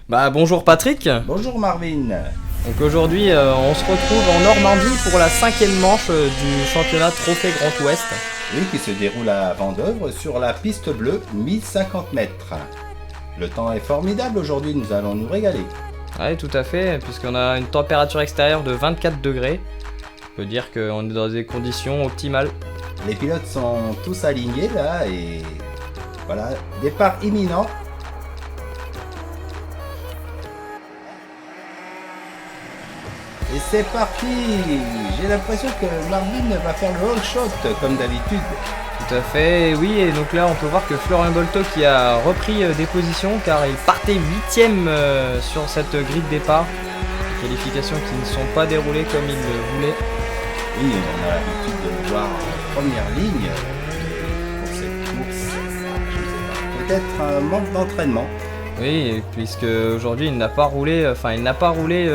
Bonjour Patrick. Bonjour Marvin. Donc aujourd'hui on se retrouve en Normandie pour la 5e manche du championnat Trophée Grand Ouest. Oui, qui se déroule à Vendeuvre sur la piste bleue, 1050 mètres. Le temps est formidable aujourd'hui, nous allons nous régaler. Oui, tout à fait, puisqu'on a une température extérieure de 24 degrés. On peut dire qu'on est dans des conditions optimales. Les pilotes sont tous alignés là et voilà, départ imminent. Et c'est parti. J'ai l'impression que Marvin va faire le all shot comme d'habitude. Tout à fait, oui, et donc là on peut voir que Florian Bolto qui a repris des positions car il partait 8ème sur cette grille de départ. Qualifications qui ne sont pas déroulées comme il le voulait. Oui, on a l'habitude de le voir en première ligne pour cette course. Je ne sais pas. Peut-être un manque d'entraînement. Oui, puisque aujourd'hui il n'a pas roulé,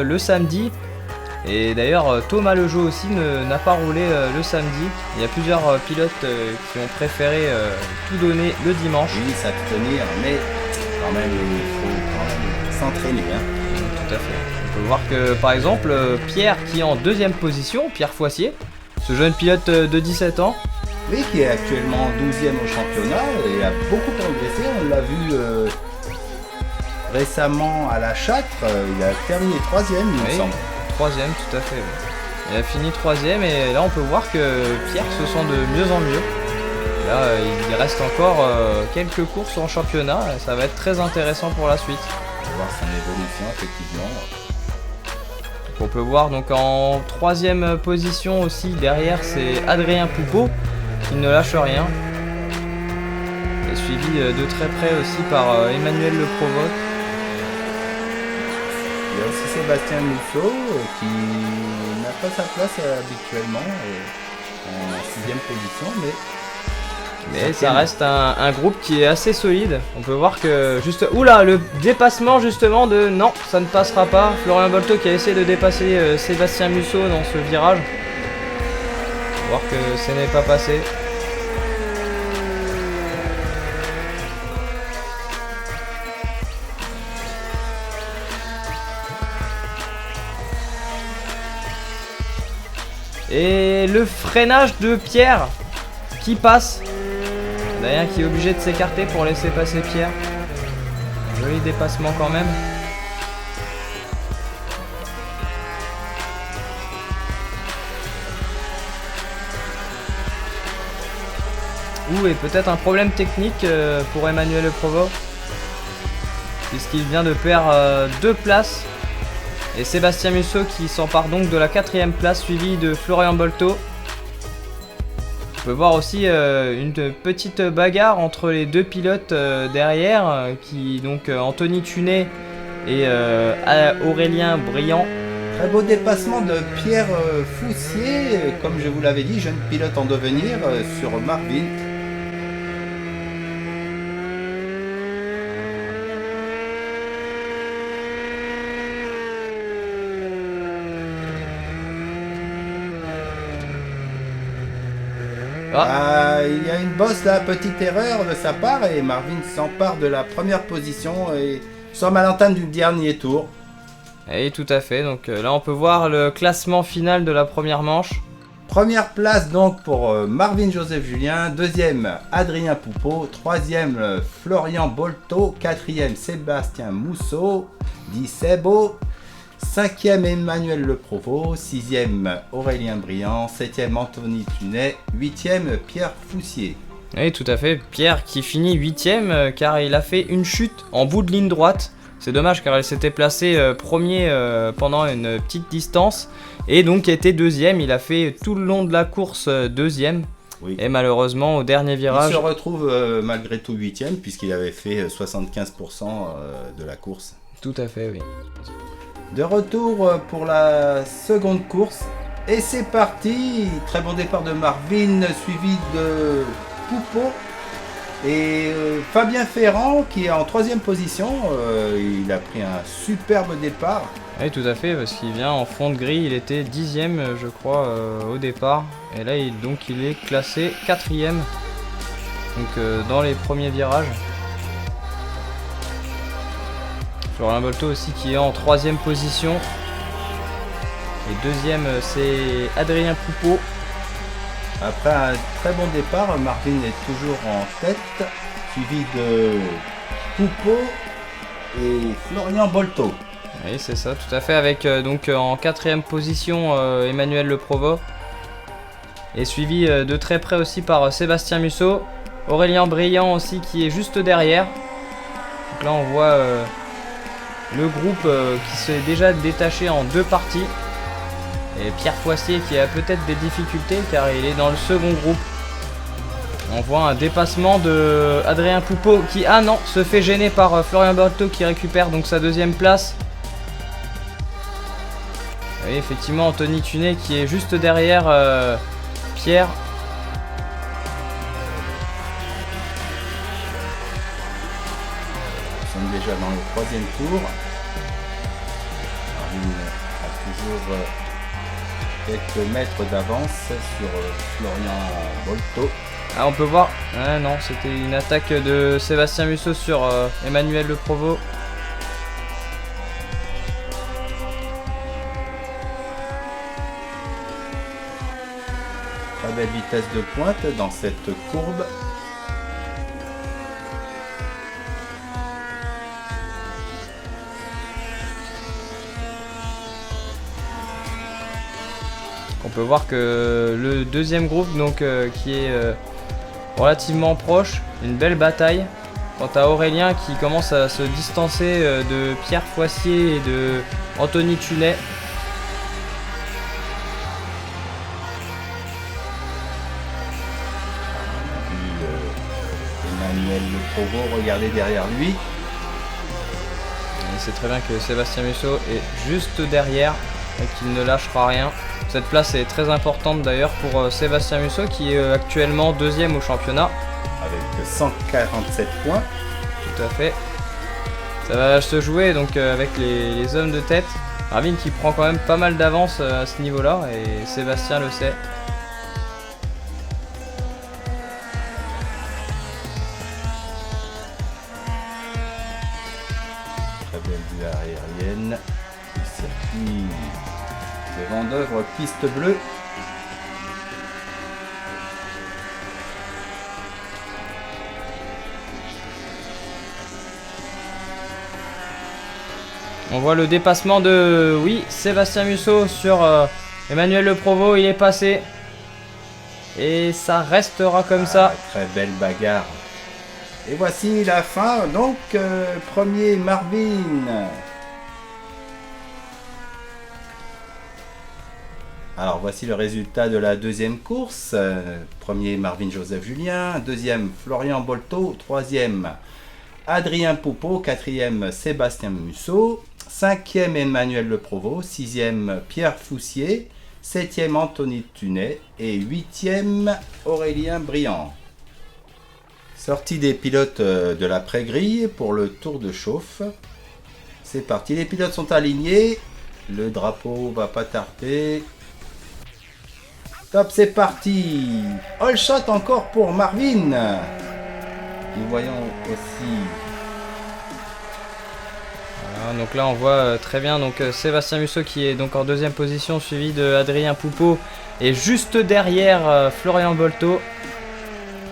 le samedi. Et d'ailleurs Thomas Lejeau aussi n'a pas roulé le samedi. Il y a plusieurs pilotes qui ont préféré tout donner le dimanche. Oui, ça peut tenir, mais quand même il faut quand même s'entraîner. Tout à fait. On peut voir que par exemple Pierre qui est en 2ème position, Pierre Foissier, ce jeune pilote de 17 ans. Oui, qui est actuellement 12ème au championnat et a beaucoup progressé. On l'a vu récemment à la Châtre, il a terminé 3ème il me semble. 3ème, tout à fait. Oui. Il a fini 3ème et là on peut voir que Pierre se sent de mieux en mieux. Là il reste encore quelques courses en championnat, ça va être très intéressant pour la suite. On va voir son évolution effectivement. On peut voir donc en 3ème position aussi derrière c'est Adrien Poupeau qui ne lâche rien. Et suivi de très près aussi par Emmanuel Le Provost. Il y a aussi Sébastien Mousseau qui n'a pas sa place habituellement en 6ème position, mais ça reste un groupe qui est assez solide. On peut voir que juste... Oula, le dépassement justement de... Non, ça ne passera pas. Florian Bolto qui a essayé de dépasser Sébastien Musso dans ce virage. On peut voir que ce n'est pas passé. Et le freinage de Pierre qui passe. D'ailleurs qui est obligé de s'écarter pour laisser passer Pierre. Joli dépassement quand même. Ouh, et peut-être un problème technique pour Emmanuel Le Provost. Puisqu'il vient de perdre 2 places. Et Sébastien Musso qui s'empare donc de la 4ème place suivi de Florian Bolto. On peut voir aussi une petite bagarre entre les deux pilotes derrière, qui donc Anthony Tunet et Aurélien Briand. Très beau dépassement de Pierre Foussier, comme je vous l'avais dit, jeune pilote en devenir sur Marvin. Il y a une bosse là, petite erreur de sa part et Marvin s'empare de la première position et nous sommes à l'entame du dernier tour. Et tout à fait, donc là on peut voir le classement final de la première manche. Première place donc pour Marvin Joseph Julien, 2ème Adrien Poupeau, 3ème Florian Bolto, 4ème Sébastien Mousseau, dit Sebo, 5ème Emmanuel Le Provost, 6ème Aurélien Briand, 7ème Anthony Tunet, 8ème Pierre Foussier. Oui, tout à fait. Pierre qui finit 8ème car il a fait une chute en bout de ligne droite. C'est dommage car il s'était placé premier pendant une petite distance et donc était 2ème. Il a fait tout le long de la course 2ème. Oui. Et malheureusement au dernier virage... Il se retrouve malgré tout 8ème puisqu'il avait fait 75% de la course. Tout à fait, oui. De retour pour la seconde course. Et c'est parti. Très bon départ de Marvin, suivi de Poupeau. Et Fabien Ferrand qui est en 3ème position. Il a pris un superbe départ. Oui, tout à fait, parce qu'il vient en fond de grille. Il était 10ème, je crois, au départ. Et là, il est classé 4ème. Donc dans les premiers virages. Florian Bolto aussi qui est en 3ème position. Et 2ème c'est Adrien Poupeau. Après un très bon départ, Marvin est toujours en tête, suivi de Poupeau et Florian Bolto. Oui, c'est ça, tout à fait, avec donc en 4ème position Emmanuel Le Provost. Et suivi de très près aussi par Sébastien Musso. Aurélien Briand aussi qui est juste derrière. Donc là on voit le groupe qui s'est déjà détaché en 2 parties. Et Pierre Foissier qui a peut-être des difficultés car il est dans le second groupe. On voit un dépassement de Adrien Poupeau qui, ah non, se fait gêner par Florian Bolto qui récupère donc sa 2ème place. Et effectivement Anthony Tunet qui est juste derrière Pierre. Nous sommes déjà dans le 3e tour. Marvin a toujours quelques mètres d'avance sur Florian Bolto. Ah, on peut voir. Ah non, c'était une attaque de Sébastien Musso sur Emmanuel Le Provost. Très belle vitesse de pointe dans cette courbe. On peut voir que le 2ème groupe donc qui est relativement proche, une belle bataille. Quant à Aurélien qui commence à se distancer de Pierre Foissier et de Anthony Tunet. Emmanuel Le Provost, regardez derrière lui. Et c'est très bien que Sébastien Musso est juste derrière et qu'il ne lâchera rien. Cette place est très importante d'ailleurs pour Sébastien Musso qui est actuellement 2ème au championnat. Avec 147 points. Tout à fait. Ça va se jouer donc avec les hommes de tête. Marvin qui prend quand même pas mal d'avance à ce niveau-là et Sébastien le sait. Très belle vue aérienne. Le circuit de Vendeuvre, piste bleue. On voit le dépassement de, oui, Sébastien Musso sur Emmanuel Le Provost. Il est passé. Et ça restera comme ça. Très belle bagarre. Et voici la fin. Donc, premier Marvin. Alors, voici le résultat de la 2e course. Premier Marvin Joseph Julien. 2e Florian Bolto. 3e Adrien Poupeau. 4e Sébastien Musso. 5e Emmanuel Le Provost, 6e Pierre Foissier, 7e Anthony Tunet et 8e Aurélien Briand. Sortie des pilotes de la pré-grille pour le tour de chauffe. C'est parti, les pilotes sont alignés. Le drapeau va pas tarder. Top, c'est parti. All shot encore pour Marvin. Nous voyons aussi... Donc là on voit très bien donc Sébastien Musso qui est donc en 2e position suivi de Adrien Poupeau et juste derrière Florian Bolto.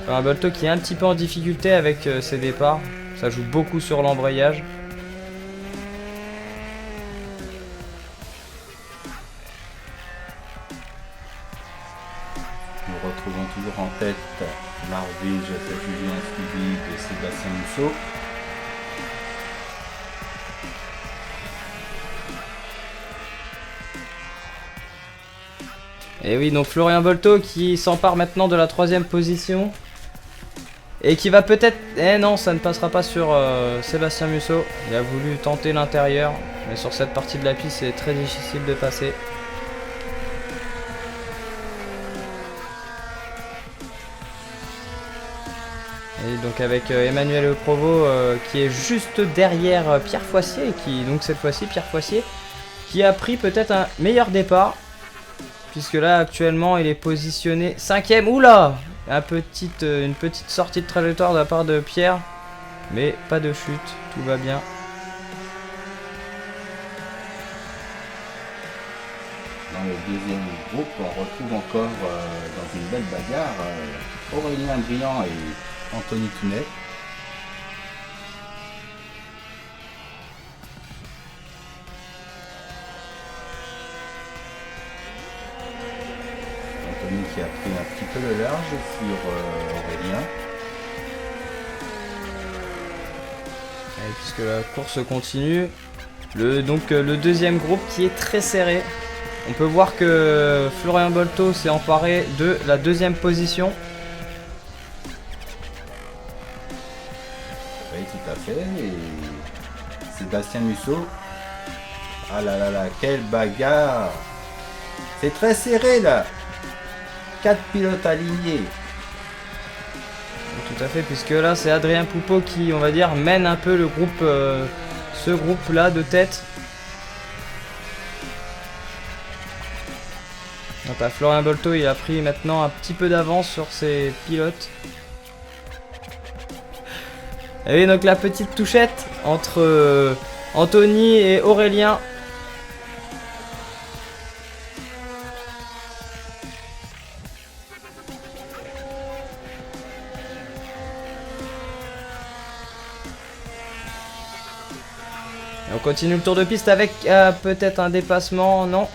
Florian Bolto qui est un petit peu en difficulté avec ses départs, ça joue beaucoup sur l'embrayage. Nous retrouvons toujours en tête Marvin Joseph Julien suivi de Sébastien Musso. Et oui, donc Florian Bolto qui s'empare maintenant de la 3e position. Et qui va peut-être... Eh non, ça ne passera pas sur Sébastien Musso. Il a voulu tenter l'intérieur. Mais sur cette partie de la piste, c'est très difficile de passer. Et donc avec Emmanuel Le Provost qui est juste derrière Pierre Foissier. Et qui, donc cette fois-ci, Pierre Foissier qui a pris peut-être un meilleur départ. Puisque là actuellement il est positionné 5e. Oula, une petite sortie de trajectoire de la part de Pierre. Mais pas de chute, tout va bien. Dans le deuxième groupe, on retrouve encore dans une belle bagarre Aurélien Briand et Anthony Tounet. Anthony qui a pris un petit peu le large sur Aurélien. Et puisque la course continue, le deuxième groupe qui est très serré. On peut voir que Florian Bolto s'est emparé de la deuxième position. Oui, tout à fait. Et Sébastien Musso. Ah là là là, quelle bagarre! C'est très serré là. 4 pilotes alignés. Tout à fait, puisque là c'est Adrien Poupeau qui, on va dire, mène un peu le groupe, ce groupe là de tête. Donc, Florian Bolto, il a pris maintenant un petit peu d'avance sur ses pilotes. Et oui, donc la petite touchette entre Anthony et Aurélien. Et on continue le tour de piste avec peut-être un dépassement, non.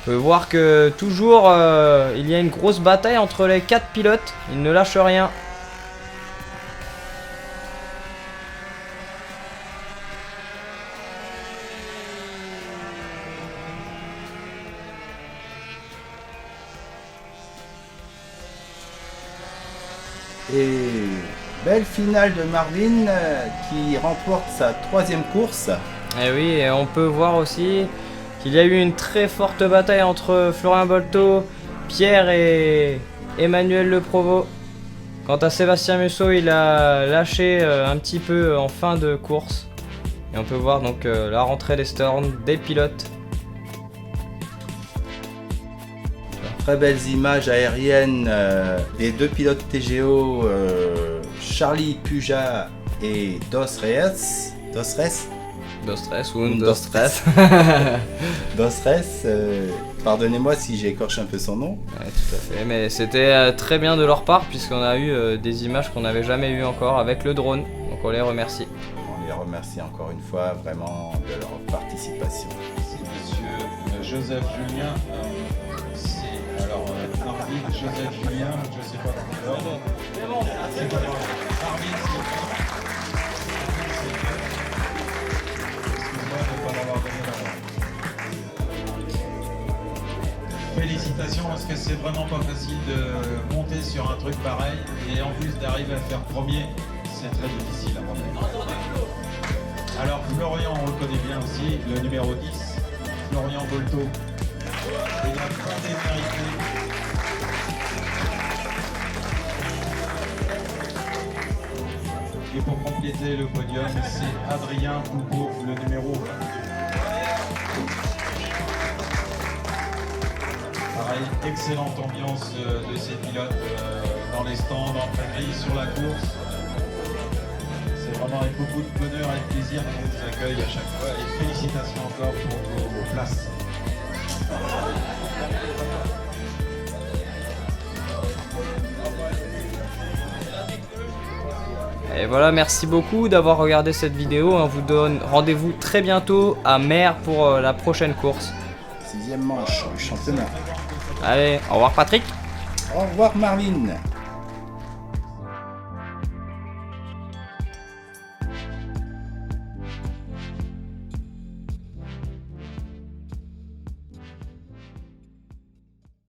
On peut voir que toujours il y a une grosse bataille entre les 4 pilotes, ils ne lâchent rien. Et belle finale de Marvin qui remporte sa 3e course. Et oui, et on peut voir aussi qu'il y a eu une très forte bataille entre Florian Bolto, Pierre et Emmanuel Le Provost. Quant à Sébastien Musso, il a lâché un petit peu en fin de course. Et on peut voir donc la rentrée des Storms, des pilotes. Très belles images aériennes des 2 pilotes TGO, Charlie Puja et Dos Reyes. Pardonnez-moi si j'écorche un peu son nom. Ouais, tout à fait, mais c'était très bien de leur part puisqu'on a eu des images qu'on n'avait jamais eues encore avec le drone, donc on les remercie. On les remercie encore une fois vraiment de leur participation. C'est monsieur Joseph Julien, alors Marvin, Joseph Julien, je sais pas comment c'est bon, c'est pas grave. Marvin, excuse-moi de ne pas l'avoir donné la main. Félicitations parce que c'est vraiment pas facile de monter sur un truc pareil et en plus d'arriver à faire premier, c'est très difficile à monter. Alors Florian, on le connaît bien aussi, le numéro 10, Florian Bolto. Il a plein démérité. Et pour compléter le podium, c'est Adrien Poupeau, le numéro 20. Pareil, excellente ambiance de ces pilotes dans les stands, en grille sur la course. C'est vraiment avec beaucoup de bonheur et de plaisir qu'on vous accueille à chaque fois. Et félicitations encore pour vos places. Et voilà, merci beaucoup d'avoir regardé cette vidéo. On vous donne rendez-vous très bientôt à Mer pour la prochaine course. 6e manche du championnat. Allez, au revoir Patrick. Au revoir Marvin.